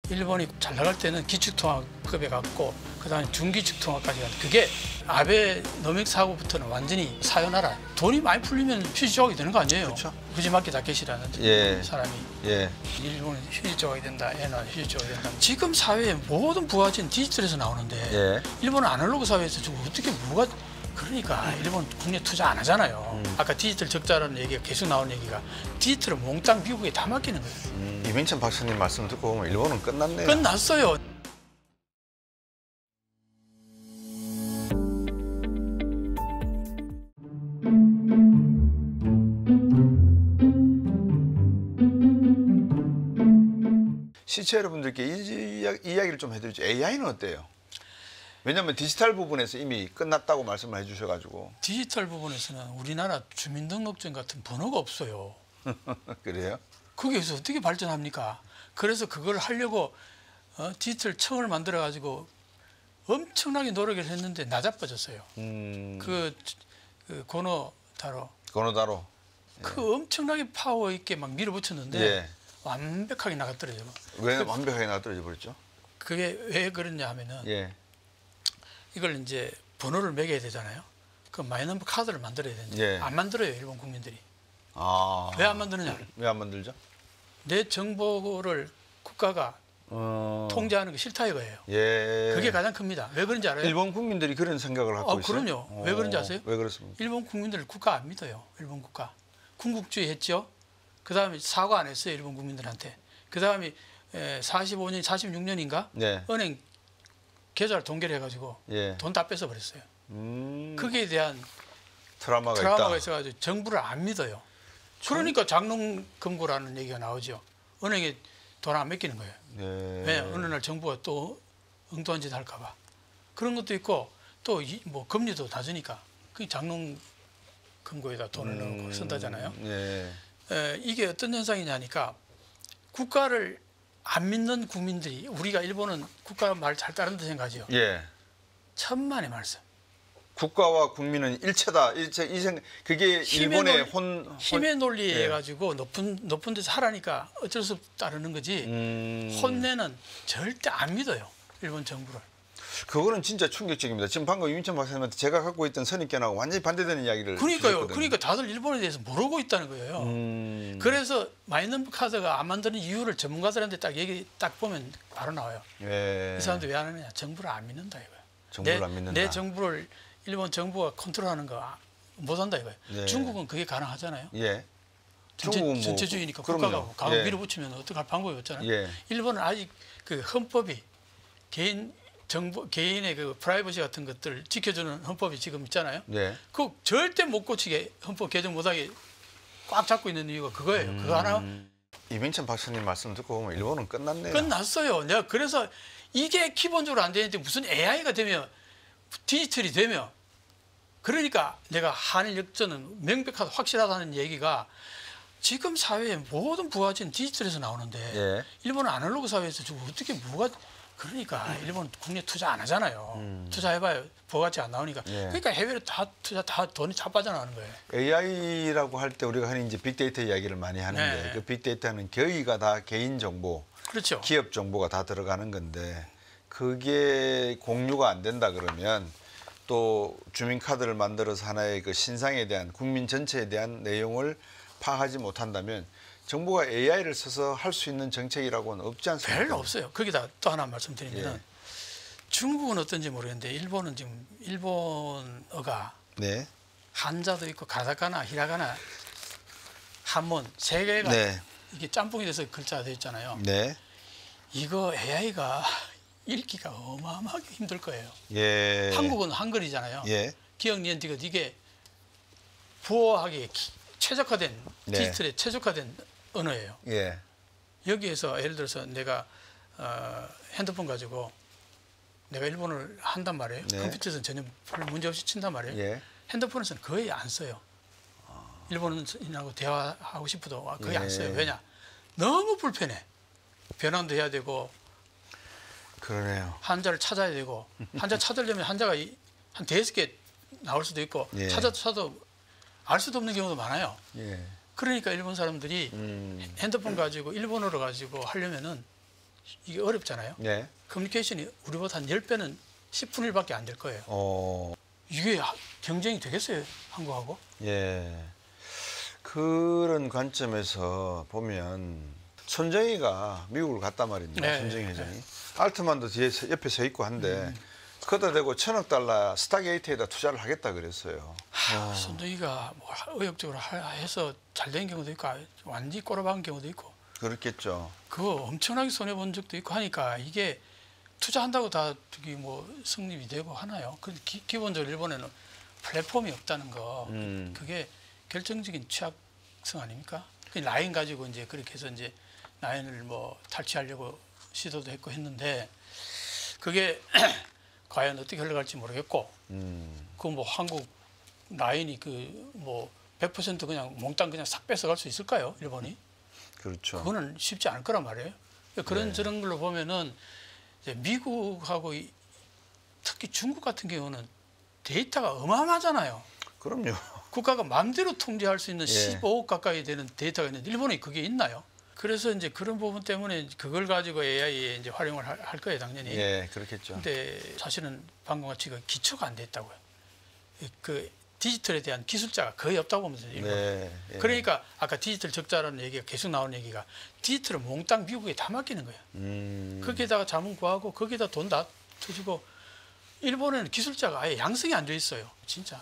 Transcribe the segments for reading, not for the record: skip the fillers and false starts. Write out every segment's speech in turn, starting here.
일본이 잘 나갈 때는 기축통화급에 갔고 그다음에 중기축통화까지 갔는데 그게 아베 노믹 사고부터는 완전히 사요나라. 돈이 많이 풀리면 휴지 조각이 되는 거 아니에요? 그렇죠. 후지마키 다케시라는 예. 사람이 예. 일본은 휴지 조각이 된다, 애는 휴지 조각이 된다. 지금 사회의 모든 부가치는 디지털에서 나오는데 예. 일본은 아날로그 사회에서 지금 어떻게 뭐가 그러니까 일본 국내 투자 안 하잖아요. 아까 디지털 적자라는 얘기가 계속 나오는 얘기가 디지털은 몽땅 미국에 다 맡기는 거예요. 이민찬 박사님 말씀 듣고 보면 일본은 끝났네요. 끝났어요. 시청자 여러분들께 이 이야기를 좀 해드리죠. AI는 어때요? 왜냐하면 디지털 부분에서 이미 끝났다고 말씀을 해주셔가지고. 디지털 부분에서는 우리나라 주민등록증 같은 번호가 없어요. 그래요? 거기에서 어떻게 발전합니까? 그래서 그걸 하려고 디지털청을 만들어가지고 엄청나게 노력을 했는데 나자빠졌어요. 그 고노타로. 고노다로. 그 엄청나게 파워 있게 막 밀어붙였는데 예. 완벽하게 나갔더래요. 왜 완벽하게 나떨어져 버렸죠? 그게 왜 그러냐 하면은 예. 이걸 이제 번호를 매겨야 되잖아요. 그 마이너버 카드를 만들어야 되는데 예. 안 만들어요, 일본 국민들이. 아. 왜 안 만드느냐? 왜 안 만들죠? 내 정보를 국가가 통제하는 게 싫다 이거예요. 예. 그게 가장 큽니다. 왜 그런지 알아요? 일본 국민들이 그런 생각을 갖고 있어요? 그럼요. 왜 그런지 아세요? 왜 그렇습니까? 일본 국민들 국가 안 믿어요. 일본 국가. 군국주의 했죠. 그 다음에 사과 안 했어요. 일본 국민들한테. 그 다음에 45년, 46년인가? 네. 은행 계좌를 동결해가지고 예. 돈 다 뺏어버렸어요. 거기에 대한 트라우마가 트라우마가 있다. 있어가지고 정부를 안 믿어요. 그러니까 장롱금고라는 얘기가 나오죠. 은행에 돈 안 맡기는 거예요. 예. 왜? 어느 날 정부가 또 엉뚱한 짓 할까 봐. 그런 것도 있고 또 뭐 금리도 낮으니까 그 장롱금고에다 돈을 넣고 쓴다잖아요. 예. 이게 어떤 현상이냐니까 국가를 안 믿는 국민들이 우리가 일본은 국가 말 잘 따른다 생각하죠. 예. 천만의 말씀. 국가와 국민은 일체다. 그게 일본의 힘의 논리에 예. 가지고 높은 데서 하라니까 어쩔 수 없이 따르는 거지. 혼내는 절대 안 믿어요. 일본 정부를. 그거는 진짜 충격적입니다. 지금 방금 이민찬 박사님한테 제가 갖고 있던 선입견하고 완전히 반대되는 이야기를 그러니까요. 주셨거든요. 그러니까 다들 일본에 대해서 모르고 있다는 거예요. 그래서 마이너버 카드가 안 만드는 이유를 전문가들한테 딱 보면 바로 나와요. 예. 이 사람들 왜 안 하느냐? 정부를 안 믿는다 이거예요. 정부를 안 믿는다. 내 정부를 일본 정부가 컨트롤하는 거 못한다 이거예요. 네. 중국은 그게 가능하잖아요. 예. 중국은 뭐 전체주의니까 그럼요. 국가가 강을 예. 밀어붙이면 어떡할 방법이 없잖아요. 예. 일본은 아직 그 헌법이 개인의 그 프라이버시 같은 것들 지켜주는 헌법이 지금 있잖아요. 네. 그 절대 못 고치게 헌법 개정 못하게 꽉 잡고 있는 이유가 그거예요. 그거 하나 이민찬 박사님 말씀 듣고 보면 일본은 끝났네요. 끝났어요. 내가 그래서 이게 기본적으로 안 되는데 무슨 AI가 되면 디지털이 되면 그러니까 내가 한일 역전은 명백하다 확실하다는 얘기가 지금 사회의 모든 부가치는 디지털에서 나오는데 예. 일본은 아날로그 사회에서 지금 어떻게 뭐가 그러니까 일본 국내 투자 안 하잖아요. 투자해봐요. 부가치 안 나오니까. 예. 그러니까 해외로 다 투자 다 돈이 다 빠져나가는 거예요. AI라고 할 때 우리가 흔히 이제 빅데이터 이야기를 많이 하는데 네. 그 빅데이터는 거의가 다 개인 정보, 그렇죠. 기업 정보가 다 들어가는 건데 그게 공유가 안 된다 그러면 또 주민카드를 만들어서 하나의 그 신상에 대한 국민 전체에 대한 내용을 파악하지 못한다면 정부가 AI를 써서 할 수 있는 정책이라고는 없지 않습니까? 별로 없어요. 거기다 또 하나 말씀드리면 예. 중국은 어떤지 모르겠는데 일본은 지금 일본어가 네. 한자도 있고 가타카나, 히라가나, 한문 세 개가 네. 이게 짬뽕이 돼서 글자가 되어 있잖아요. 네. 이거 AI가 읽기가 어마어마하게 힘들 거예요. 예. 한국은 한글이잖아요. 예. 기억 니은티귿 이게 부호하게 최적화된 네. 디지털에 최적화된 언어예요. 예. 여기에서 예를 들어서 내가 핸드폰 가지고 내가 일본어를 한단 말이에요. 네. 컴퓨터에서는 전혀 별 문제 없이 친단 말이에요. 예. 핸드폰에서는 거의 안 써요. 일본인하고 대화하고 싶어도 거의 안 써요. 예. 왜냐? 너무 불편해. 변환도 해야 되고 그러네요. 한자를 찾아야 되고 한자 찾으려면 한자가 한 5개 나올 수도 있고 예. 찾아도 알 수도 없는 경우도 많아요. 예. 그러니까 일본 사람들이 핸드폰 가지고 일본어로 가지고 하려면은 이게 어렵잖아요. 예. 커뮤니케이션이 우리보다 한 10배는 10분의 1밖에 안 될 거예요. 이게 경쟁이 되겠어요, 한국하고? 예. 그런 관점에서 보면 손정희가 미국을 갔단 말입니다. 네, 손정희 회장이. 알트만도 뒤에 옆에 서 있고 한데 그거다 대고 $1,000억 스타게이트에다 투자를 하겠다 그랬어요. 손정희가 뭐 의욕적으로 해서 잘 된 경우도 있고 완전히 꼬라박은 경우도 있고 그렇겠죠. 그거 엄청나게 손해 본 적도 있고 하니까 이게 투자한다고 다 저기 뭐 성립이 되고 하나요? 그 기본적으로 일본에는 플랫폼이 없다는 거 그게 결정적인 취약성 아닙니까? 그 라인 가지고 이제 그렇게 해서 이제 라인을 뭐 탈취하려고 시도도 했고 했는데 그게 과연 어떻게 흘러갈지 모르겠고 그 뭐 한국 라인이 그 뭐 100% 그냥 몽땅 그냥 싹 뺏어갈 수 있을까요? 일본이? 그렇죠. 그거는 쉽지 않을 거란 말이에요. 그런 네. 저런 걸로 보면은 이제 미국하고 특히 중국 같은 경우는 데이터가 어마어마하잖아요. 그럼요. 국가가 마음대로 통제할 수 있는 예. 15억 가까이 되는 데이터가 있는데 일본에 그게 있나요? 그래서 이제 그런 부분 때문에 그걸 가지고 AI에 이제 활용을 할 거예요, 당연히. 예, 그렇겠죠. 근데 사실은 방금 같이 그 기초가 안 돼 있다고요. 그 디지털에 대한 기술자가 거의 없다고 보면 돼요. 네. 예. 그러니까 아까 디지털 적자라는 얘기가 계속 나오는 얘기가 디지털을 몽땅 미국에 다 맡기는 거예요. 거기에다가 자문 구하고 거기에다 돈 다 터주고 일본에는 기술자가 아예 양성이 안 돼 있어요. 진짜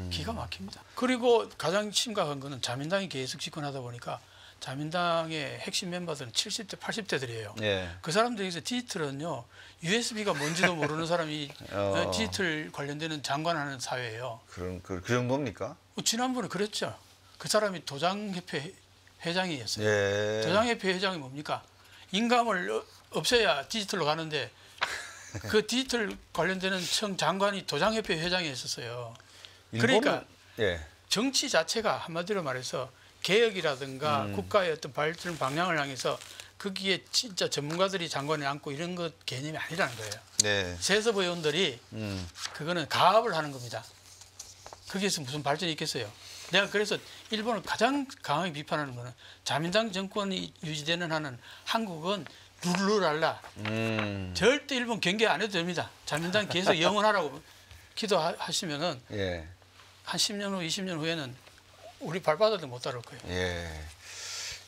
기가 막힙니다. 그리고 가장 심각한 거는 자민당이 계속 집권하다 보니까 자민당의 핵심 멤버들은 70대, 80대들이에요. 예. 그 사람들에서 디지털은요, USB가 뭔지도 모르는 사람이 디지털 관련되는 장관하는 사회예요. 그 정도입니까? 지난번에 그랬죠. 그 사람이 도장협회 회장이었어요. 예. 도장협회 회장이 뭡니까? 인감을 없애야 디지털로 가는데 그 디지털 관련되는 청 장관이 도장협회 회장이었었어요. 그러니까 예. 정치 자체가 한마디로 말해서 개혁이라든가 국가의 어떤 발전 방향을 향해서 거기에 진짜 전문가들이 장관에 앉고 이런 것 개념이 아니라는 거예요. 네. 세습 의원들이 그거는 가압을 하는 겁니다. 거기에서 무슨 발전이 있겠어요? 내가 그래서 일본을 가장 강하게 비판하는 거는 자민당 정권이 유지되는 한은 한국은 룰루랄라 절대 일본 경계 안 해도 됩니다. 자민당 계속 영원하라고 기도하시면은 예. 한 10년 후, 20년 후에는 우리 발바닥도 못 따를 거예요. 예.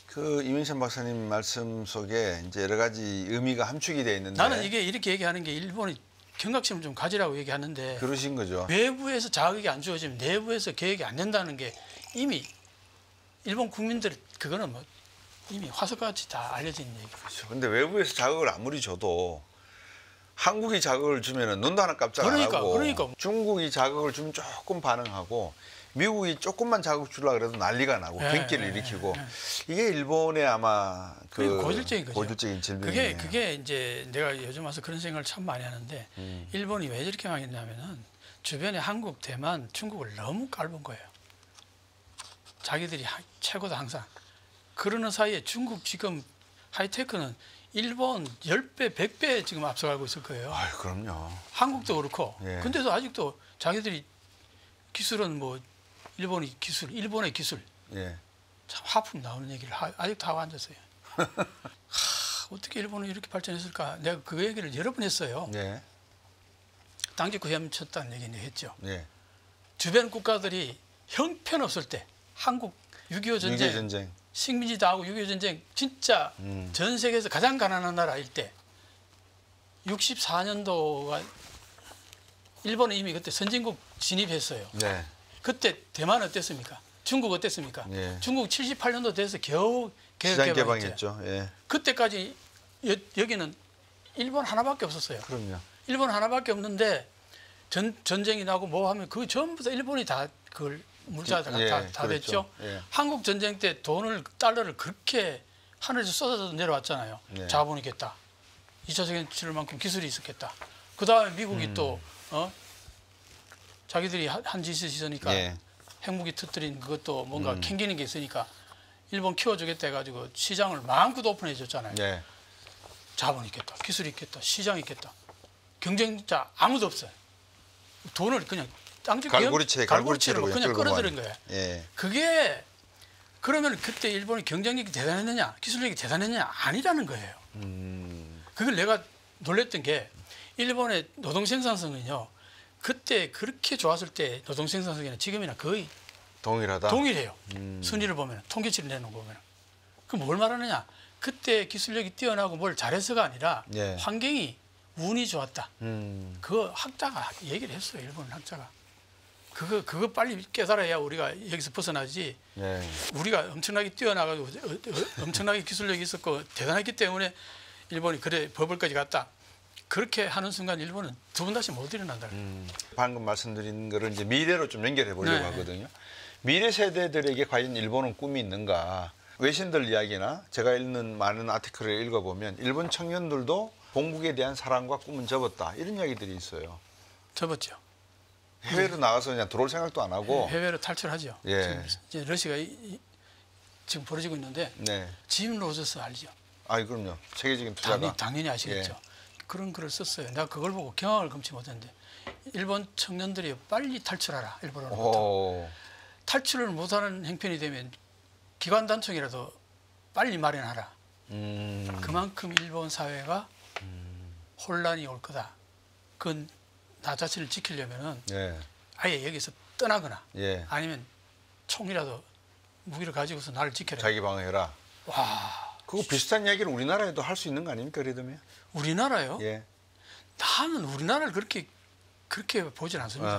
그 이민찬 박사님 말씀 속에 이제 여러 가지 의미가 함축이 되어 있는데 나는 이게 이렇게 얘기하는 게 일본이 경각심을 좀 가지라고 얘기하는데 그러신 거죠. 외부에서 자극이 안 주어지면 내부에서 계획이 안 된다는 게 이미 일본 국민들 그거는 뭐 이미 화석같이 다 알려진 얘기죠. 그렇죠. 근데 외부에서 자극을 아무리 줘도 한국이 자극을 주면은 눈도 하나 깜짝 안 하고 그러니까. 중국이 자극을 주면 조금 반응하고 미국이 조금만 자극 주려고 그래도 난리가 나고 경기를 일으키고 이게 일본의 아마 그 고질적인 거죠. 고질적인 질병이에요. 그게 이제 내가 요즘 와서 그런 생각을 참 많이 하는데 일본이 왜 저렇게 망했냐면은 주변에 한국, 대만, 중국을 너무 깔본 거예요. 자기들이 최고다 항상. 그러는 사이에 중국 지금 하이테크는 일본 10배, 100배 지금 앞서가고 있을 거예요. 아유, 그럼요. 한국도 그렇고. 예. 근데도 아직도 자기들이 기술은 뭐 일본의 기술 예. 참 하품 나오는 얘기를 아직도 하고 앉았어요. 어떻게 일본은 이렇게 발전했을까? 내가 그 얘기를 여러 번 했어요. 예. 당직구 헤엄쳤다는 얘기는 했죠. 예. 주변 국가들이 형편없을 때 한국 6.25 전쟁, 6.25 전쟁. 식민지 다 하고 6.25 전쟁 진짜 전 세계에서 가장 가난한 나라일 때 64년도가 일본은 이미 그때 선진국 진입했어요. 네. 그때 대만 어땠습니까? 중국 어땠습니까? 예. 중국 78년도 돼서 겨우 시장 개혁 개방했죠. 예. 그때까지 여기는 일본 하나밖에 없었어요. 그럼요. 일본 하나밖에 없는데 전쟁이 나고 뭐 하면 그 전부 다 일본이 다 그걸 물자가 예, 다 그렇죠. 됐죠. 예. 한국 전쟁 때 달러를 그렇게 하늘에서 쏟아져 내려왔잖아요. 예. 자본이 있겠다. 2차 세계 치를만큼 기술이 있었겠다. 그 다음에 미국이 또 자기들이 한 짓이 있으니까 예. 핵무기 터뜨린 그것도 뭔가 캥기는 게 있으니까 일본 키워주겠다 해가지고 시장을 마음껏 오픈해 줬잖아요. 예. 자본이 있겠다. 기술이 있겠다. 시장이 있겠다. 경쟁자 아무도 없어요. 돈을 그냥 갈고리채로 그냥 끌어들인 거예요. 예. 그게 그러면 그때 일본이 경쟁력이 대단했느냐 기술력이 대단했느냐 아니라는 거예요. 그걸 내가 놀랬던 게 일본의 노동 생산성은요. 그때 그렇게 좋았을 때 노동 생산성에는 지금이나 거의 동일하다. 동일해요. 순위를 보면 통계치를 내는 거 보면. 그럼 뭘 말하느냐? 그때 기술력이 뛰어나고 뭘 잘해서가 아니라 예. 환경이 운이 좋았다. 그 학자가 얘기를 했어요. 일본 학자가. 그거 빨리 깨달아야 우리가 여기서 벗어나지. 예. 우리가 엄청나게 뛰어나가지고 엄청나게 기술력이 있었고 대단했기 때문에 일본이 그래 버블까지 갔다. 그렇게 하는 순간 일본은 두 번 다시 못 일어난다. 방금 말씀드린 거를 이제 미래로 좀 연결해 보려고 네. 하거든요. 미래 세대들에게 과연 일본은 꿈이 있는가? 외신들 이야기나 제가 읽는 많은 아티클을 읽어보면 일본 청년들도 본국에 대한 사랑과 꿈은 접었다. 이런 이야기들이 있어요. 접었죠. 해외로 나가서 그냥 들어올 생각도 안 하고. 해외로 탈출하죠. 예. 지금 이제 러시아가 지금 벌어지고 있는데 네. 짐 로저스 알죠? 아, 그럼요. 세계적인 투자가. 당연히 아시겠죠. 예. 그런 글을 썼어요. 내가 그걸 보고 경악을 금치 못했는데 일본 청년들이 빨리 탈출하라. 일본으로부터. 오. 탈출을 못하는 형편이 되면 기관 단총이라도 빨리 마련하라. 그만큼 일본 사회가 혼란이 올 거다. 그건 나 자신을 지키려면은 예. 아예 여기서 떠나거나 예. 아니면 총이라도 무기를 가지고서 나를 지켜라. 자기 방어해라. 와, 그거 비슷한 이야기를 우리나라에도 할 수 있는 거 아닙니까? 그러면? 우리나라요? 예. 나는 우리나라를 그렇게 보진 않습니다.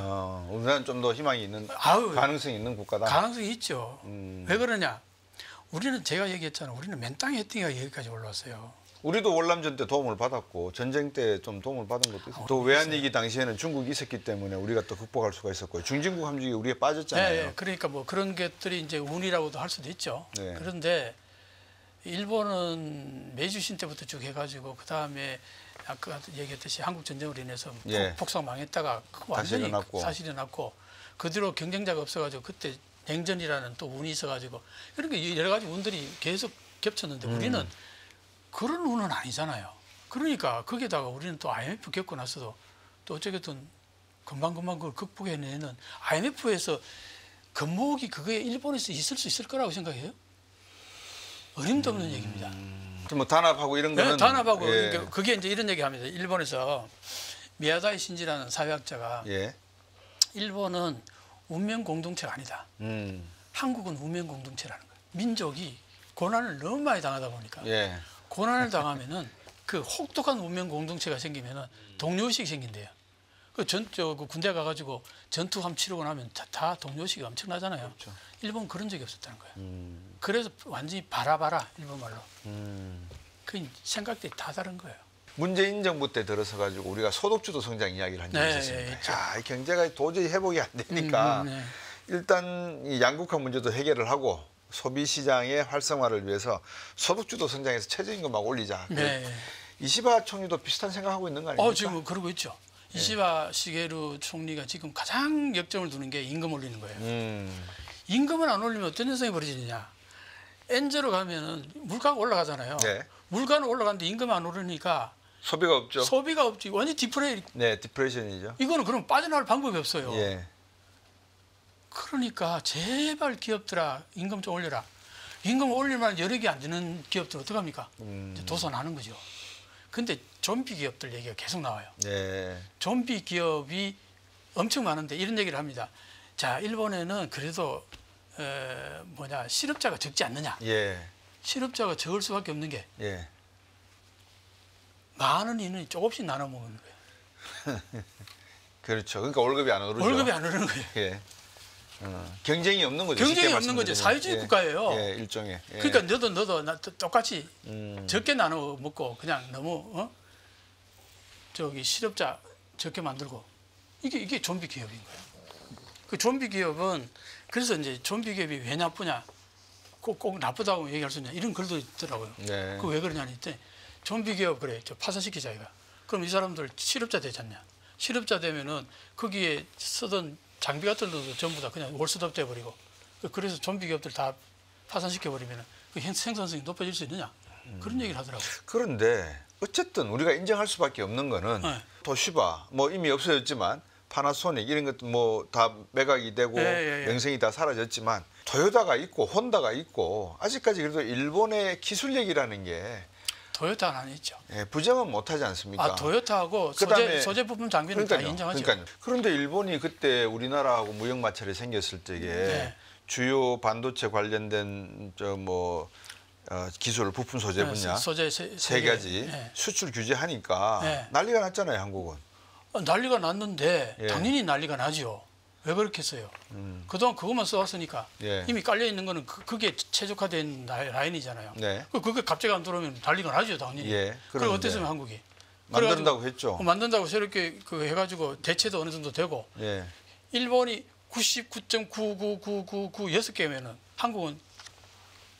우리나라는 좀 더 희망이 있는 아유, 가능성이 있는 국가다. 가능성이 있죠. 왜 그러냐? 우리는 제가 얘기했잖아. 우리는 맨 땅에 했더니가 여기까지 올라왔어요. 우리도 월남전 때 도움을 받았고 전쟁 때 좀 도움을 받은 것도 있고 또 외환위기 당시에는 중국이 있었기 때문에 우리가 또 극복할 수가 있었고 중진국 함정이 우리에 빠졌잖아요. 네, 그러니까 뭐 그런 것들이 이제 운이라고도 할 수도 있죠. 네. 그런데 일본은 메이주신 때부터 쭉 해가지고 그 다음에 아까 얘기했듯이 한국 전쟁으로 인해서 예. 폭삭 망했다가 다시 완전히 일어났고. 다시 일어났고 그 뒤로 경쟁자가 없어가지고 그때 냉전이라는 또 운이 있어가지고 그러니까 여러 가지 운들이 계속 겹쳤는데 우리는 그런 운은 아니잖아요. 그러니까 거기에다가 우리는 또 IMF 겪고 나서도 또 어쨌든 금방금방 그걸 극복해내는 IMF에서 금목이 그거에 일본에서 있을 수 있을 거라고 생각해요? 어림도 없는 얘기입니다. 뭐 단합하고 이런 거는 네, 단합하고 예. 그러니까 그게 이제 이런 얘기합니다. 일본에서 미야다이 신지라는 사회학자가 예. 일본은 운명 공동체가 아니다. 한국은 운명 공동체라는 거예요. 민족이 고난을 너무 많이 당하다 보니까 예. 고난을 당하면은 그 혹독한 운명 공동체가 생기면은 동료의식이 생긴대요. 그 군대 가가지고 전투 함 치르고 나면 다 동료의식이 엄청나잖아요. 그렇죠. 일본 그런 적이 없었다는 거예요. 그래서 완전히 바라바라 일본 말로. 그 생각들이 다 다른 거예요. 문재인 정부 때 들어서 가지고 우리가 소득주도 성장 이야기를 한 적이 네, 있었습니다. 있죠. 야, 이 경제가 도저히 회복이 안 되니까 네. 일단 이 양극화 문제도 해결을 하고 소비 시장의 활성화를 위해서 소득주도 성장에서 최저임금 막 올리자. 네. 이시바 총리도 비슷한 생각하고 있는 거 아닙니까? 지금 그러고 있죠. 이시바 시게루 총리가 지금 가장 역점을 두는 게 임금 올리는 거예요. 임금을 안 올리면 어떤 현상이 벌어지느냐. 엔저로 가면은 물가가 올라가잖아요. 네. 물가는 올라가는데 임금이 안 오르니까 소비가 없죠. 소비가 없지. 완전 네, 디프레션이죠. 이거는 그럼 빠져나갈 방법이 없어요. 예. 그러니까 제발 기업들아 임금 좀 올려라. 임금 올리면 여력이 안 되는 기업들 어떡합니까? 이제 도산하는 거죠. 근데 좀비 기업들 얘기가 계속 나와요. 네. 좀비 기업이 엄청 많은데 이런 얘기를 합니다. 자, 일본에는 그래도 실업자가 적지 않느냐. 예. 실업자가 적을 수밖에 없는 게 예. 많은 인원이 조금씩 나눠 먹는 거예요. 그렇죠. 그러니까 월급이 안 오르죠. 월급이 안 오르는 거예요. 예. 경쟁이 없는 거죠. 경쟁이 쉽게 없는 거죠. 말씀드리면. 사회주의 국가예요. 예, 일종의. 예. 그러니까 너도 똑같이 적게 나눠 먹고 그냥 너무 실업자 적게 만들고 이게 좀비 기업인 거예요. 그 좀비 기업은 그래서 이제 좀비 기업이 왜 나쁘냐, 꼭 나쁘다고 얘기할 수 있냐 이런 글도 있더라고요. 네. 그 왜 그러냐니 했더니 좀비 기업 그래 파산시키자 이거. 그럼 이 사람들 실업자 되지 않냐? 실업자 되면은 거기에 쓰던 장비 같은 것도 전부 다 그냥 올스톱 돼버리고 그래서 좀비 기업들 다 파산시켜 버리면 그 생산성이 높아질 수 있느냐 그런 얘기를 하더라고요. 그런데 어쨌든 우리가 인정할 수밖에 없는 거는 네. 도시바 뭐 이미 없어졌지만 파나소닉 이런 것도 뭐 다 매각이 되고 명성이 다 사라졌지만 토요타가 있고 혼다가 있고 아직까지 그래도 일본의 기술력이라는 게 토요타는 아니죠. 예, 부정은 못하지 않습니까? 토요타하고 그다음에 소재 부품 장비는 다 인정하죠. 그런데 일본이 그때 우리나라하고 무역 마찰이 생겼을 때에 네. 주요 반도체 관련된 기술 부품 소재 분야 소재 세 가지 네. 수출 규제하니까 네. 난리가 났잖아요, 한국은. 난리가 났는데 예. 당연히 난리가 나죠. 왜 그렇겠어요? 그동안 그것만 써왔으니까 예. 이미 깔려 있는 거는 그게 최적화된 라인이잖아요. 네. 그게 갑자기 안 들어오면 난리가 나죠, 당연히. 예, 그럼 그런데 어땠으면 한국이? 만든다고 했죠. 만든다고 새롭게 해가지고 대체도 어느 정도 되고 예. 일본이 99.99999 6개면은 한국은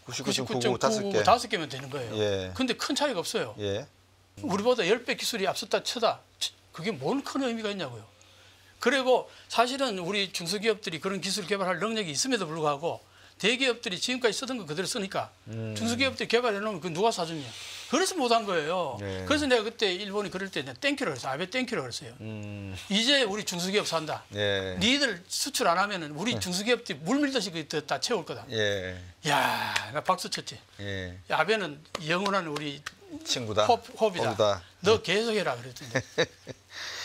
99.99 99.999 5개. 5개면 되는 거예요. 예. 근데 큰 차이가 없어요. 예. 우리보다 10배 기술이 앞섰다 쳐다. 그게 뭔 큰 의미가 있냐고요. 그리고 사실은 우리 중소기업들이 그런 기술 개발할 능력이 있음에도 불구하고 대기업들이 지금까지 쓰던 거 그대로 쓰니까 중소기업들이 개발해 놓으면 그 누가 사줬냐. 그래서 못한 거예요. 네. 그래서 내가 그때 일본이 그럴 때 내가 땡큐라고 그랬어요. 아베 땡큐라고 그랬어요. 이제 우리 중소기업 산다. 예. 니들 수출 안 하면은 우리 중소기업들이 물 밀듯이 다 채울 거다. 예. 야, 나 박수 쳤지. 예. 아베는 영원한 우리 친구다. 호비다. 호비다. 너 계속해라 그랬던데.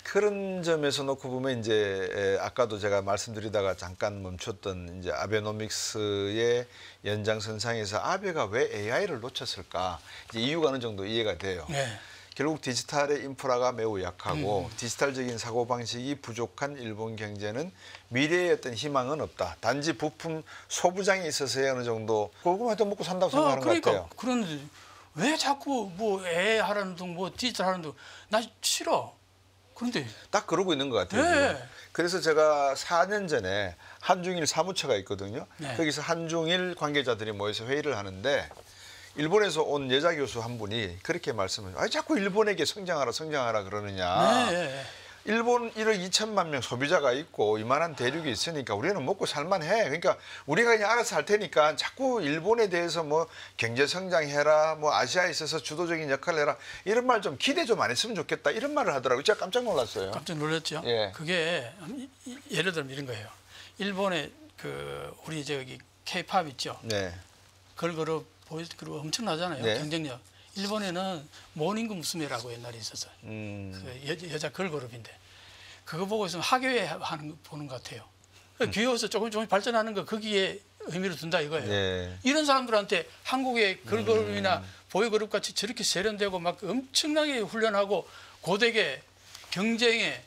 그런 점에서 놓고 보면 이제 아까도 제가 말씀드리다가 잠깐 멈췄던 이제 아베노믹스의 연장선상에서 아베가 왜 AI를 놓쳤을까? 이제 이유가 어느 정도 이해가 돼요. 네. 결국 디지털의 인프라가 매우 약하고 디지털적인 사고방식이 부족한 일본 경제는 미래의 어떤 희망은 없다. 단지 부품 소부장에 있어서의 어느 정도 그거만 해도 먹고 산다고 생각하는 것 같아요. 그런데 왜 자꾸 뭐 AI 하라는 둥 뭐 디지털 하라는 둥 나 싫어. 그런데 딱 그러고 있는 것 같아요. 네. 지금. 그래서 제가 4년 전에 한중일 사무처가 있거든요. 네. 거기서 한중일 관계자들이 모여서 회의를 하는데 일본에서 온 여자 교수 한 분이 그렇게 말씀을 해요. 자꾸 일본에게 성장하라 그러느냐. 네. 일본 1억 2천만 명 소비자가 있고 이만한 대륙이 있으니까 우리는 먹고 살만해. 그러니까 우리가 그냥 알아서 할 테니까 자꾸 일본에 대해서 뭐 경제 성장해라, 뭐 아시아에 있어서 주도적인 역할을 해라 이런 말 좀 기대 좀 안 했으면 좋겠다 이런 말을 하더라고요. 제가 깜짝 놀랐어요. 깜짝 놀랐죠. 예. 그게 예를 들면 이런 거예요. 일본에 우리 저기 K-팝 있죠. 네. 걸그룹 보이스그룹 엄청나잖아요. 네. 경쟁력. 일본에는 모닝금 무스메라고 옛날에 있었어요. 여자 걸그룹인데 그거 보고 있으면 하교회 하는 거 보는 것 같아요. 귀여워서 조금 발전하는 거 거기에 의미를 둔다 이거예요. 네. 이런 사람들한테 한국의 걸그룹이나 보이그룹 같이 저렇게 세련되고 막 엄청나게 훈련하고 고되게 경쟁에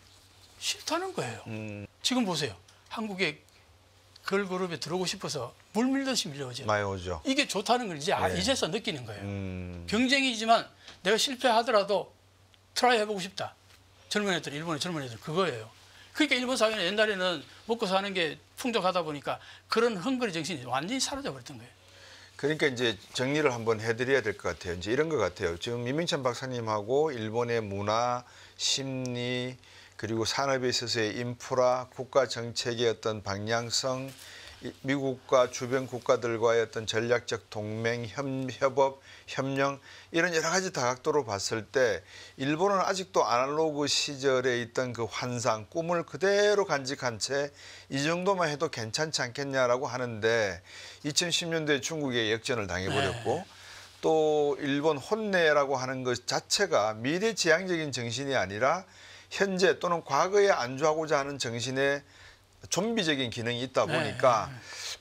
싫다는 거예요. 지금 보세요. 한국의 걸그룹에 들어오고 싶어서 물 밀듯이 밀려오죠. 많이 오죠. 이게 좋다는 걸 이제 네. 이제서 느끼는 거예요. 음. 경쟁이지만 내가 실패하더라도 트라이 해보고 싶다. 젊은 애들, 일본의 젊은 애들 그거예요. 그러니까 일본 사회는 옛날에는 먹고 사는 게 풍족하다 보니까 그런 헝그리 정신이 완전히 사라져 버렸던 거예요. 그러니까 이제 정리를 한번 해드려야 될 것 같아요. 이제 이런 것 같아요. 지금 민명찬 박사님하고 일본의 문화, 심리, 그리고 산업에 있어서의 인프라, 국가 정책의 어떤 방향성, 미국과 주변 국가들과의 어떤 전략적 동맹, 협업, 협력 이런 여러 가지 다각도로 봤을 때 일본은 아직도 아날로그 시절에 있던 그 환상, 꿈을 그대로 간직한 채 이 정도만 해도 괜찮지 않겠냐라고 하는데 2010년도에 중국에 역전을 당해버렸고 네. 또 일본 혼내라고 하는 것 자체가 미래지향적인 정신이 아니라 현재 또는 과거에 안주하고자 하는 정신의 좀비적인 기능이 있다 보니까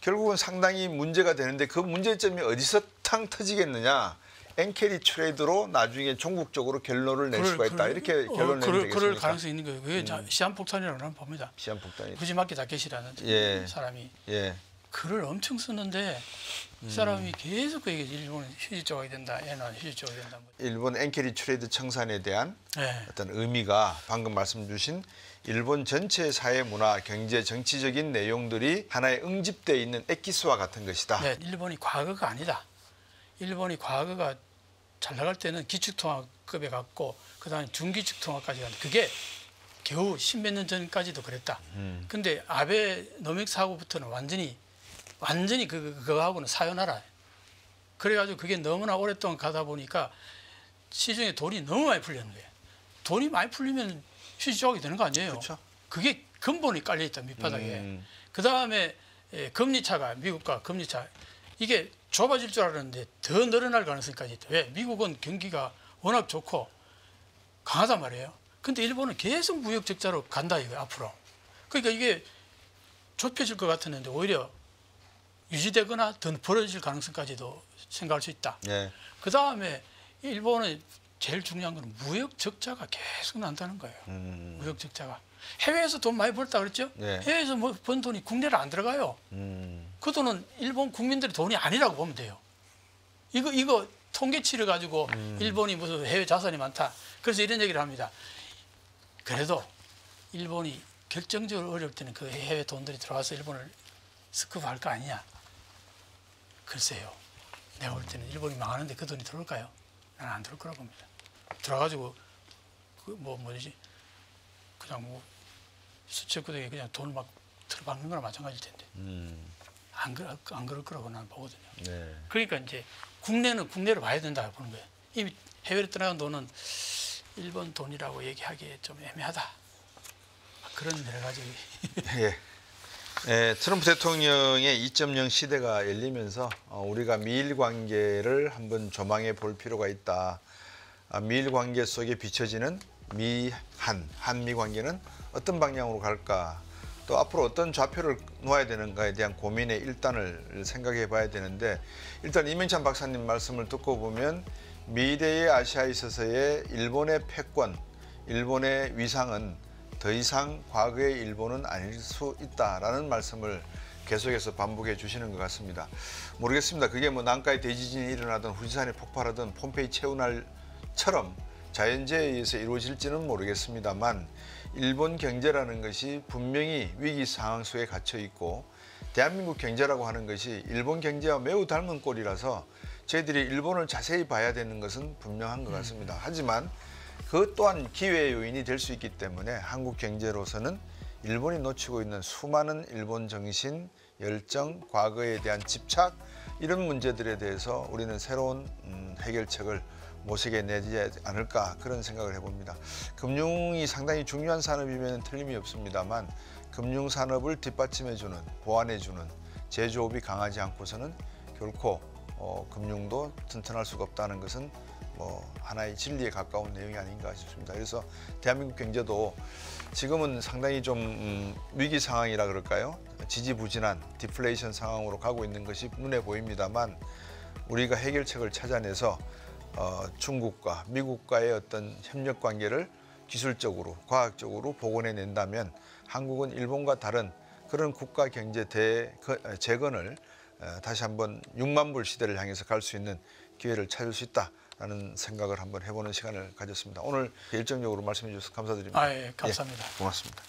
결국은 상당히 문제가 되는데 그 문제점이 어디서 탕 터지겠느냐. 엔캐리 트레이드로 나중에 종국적으로 결론을 낼 수가 있다. 이렇게 결론을 내면 되겠습니까? 그럴 가능성이 있는 거예요. 그게 시한폭탄이라고 나는 봅니다. 시한폭탄이. 후지마키 다케시라는 예. 사람이 예. 글을 엄청 쓰는데 이 사람이 계속 그 얘기 일본은 휴지 조각이 된다. 얘는 휴지 조각이 된다. 일본 엔캐리 트레이드 청산에 대한 네. 어떤 의미가 방금 말씀 주신 일본 전체 사회 문화, 경제, 정치적인 내용들이 하나의 응집되어 있는 엑기스와 같은 것이다. 네, 일본이 과거가 아니다. 일본이 과거가 잘 나갈 때는 기축통화급에 갔고 그다음에 중기축통화까지 갔는데 그게 겨우 십몇 년 전까지도 그랬다. 근데 아베 노믹스 하고부터는 완전히 그거하고는 사요나라. 그래가지고 그게 너무나 오랫동안 가다 보니까 시중에 돈이 너무 많이 풀리는 거예요. 돈이 많이 풀리면 휴지 조각이 되는 거 아니에요. 그렇죠. 그게 근본이 깔려 있다 밑바닥에. 그 다음에 금리차가 미국과 금리차 이게 좁아질 줄 알았는데 더 늘어날 가능성까지 있다. 왜? 미국은 경기가 워낙 좋고 강하단 말이에요. 근데 일본은 계속 무역 적자로 간다 이거예요, 앞으로. 그러니까 이게 좁혀질 것 같았는데 오히려 유지되거나 더 벌어질 가능성까지도 생각할 수 있다. 네. 그 다음에 일본의 제일 중요한 건 무역 적자가 계속 난다는 거예요. 무역 적자가. 해외에서 돈 많이 벌다 그랬죠? 네. 해외에서 뭐 번 돈이 국내로 안 들어가요. 그 돈은 일본 국민들의 돈이 아니라고 보면 돼요. 이거 통계치를 가지고 일본이 무슨 해외 자산이 많다. 그래서 이런 얘기를 합니다. 그래도 일본이 결정적으로 어려울 때는 그 해외 돈들이 들어와서 일본을 스쿠브할 거 아니냐. 글쎄요. 내가 볼 때는 일본이 망하는데 그 돈이 들어올까요? 나는 안 들어올 거라고 봅니다. 들어가지고 그 뭐지 그냥 뭐 수채구덩이에 그냥 돈을 막 들어박는 거나 마찬가지일 텐데 안 그럴 거라고 나는 보거든요. 네. 그러니까 이제 국내는 국내로 봐야 된다고 보는 거예요. 이미 해외로 떠나간 돈은 일본 돈이라고 얘기하기에 좀 애매하다. 그런 여러 가지. 예. 예, 트럼프 대통령의 2.0 시대가 열리면서 우리가 미일 관계를 한번 조망해 볼 필요가 있다. 미일 관계 속에 비춰지는 한미 관계는 어떤 방향으로 갈까? 또 앞으로 어떤 좌표를 놓아야 되는가에 대한 고민의 일단을 생각해 봐야 되는데, 일단 이명찬 박사님 말씀을 듣고 보면 미래의 아시아에 있어서의 일본의 패권, 일본의 위상은 더 이상 과거의 일본은 아닐 수 있다라는 말씀을 계속해서 반복해 주시는 것 같습니다. 모르겠습니다. 그게 뭐南海 대지진이 일어나든 후지산이 폭발하든 폼페이 채우날처럼 자연재해에 의해서 이루어질지는 모르겠습니다만, 일본 경제라는 것이 분명히 위기 상황 속에 갇혀 있고 대한민국 경제라고 하는 것이 일본 경제와 매우 닮은 꼴이라서 저희들이 일본을 자세히 봐야 되는 것은 분명한 것 같습니다. 하지만 그 또한 기회의 요인이 될 수 있기 때문에 한국 경제로서는 일본이 놓치고 있는 수많은 일본 정신, 열정, 과거에 대한 집착, 이런 문제들에 대해서 우리는 새로운 해결책을 모색해 내지 않을까, 그런 생각을 해봅니다. 금융이 상당히 중요한 산업이면 틀림이 없습니다만, 금융산업을 뒷받침해주는, 보완해주는 제조업이 강하지 않고서는 결코 금융도 튼튼할 수가 없다는 것은 뭐 하나의 진리에 가까운 내용이 아닌가 싶습니다. 그래서 대한민국 경제도 지금은 상당히 좀 위기 상황이라 그럴까요? 지지부진한 디플레이션 상황으로 가고 있는 것이 눈에 보입니다만, 우리가 해결책을 찾아내서 중국과 미국과의 어떤 협력 관계를 기술적으로, 과학적으로 복원해낸다면 한국은 일본과 다른 그런 국가 경제 재건을 다시 한번 6만 불 시대를 향해서 갈 수 있는 기회를 찾을 수 있다라는 생각을 한번 해보는 시간을 가졌습니다. 오늘 일정적으로 말씀해 주셔서 감사드립니다. 예, 감사합니다. 예, 고맙습니다.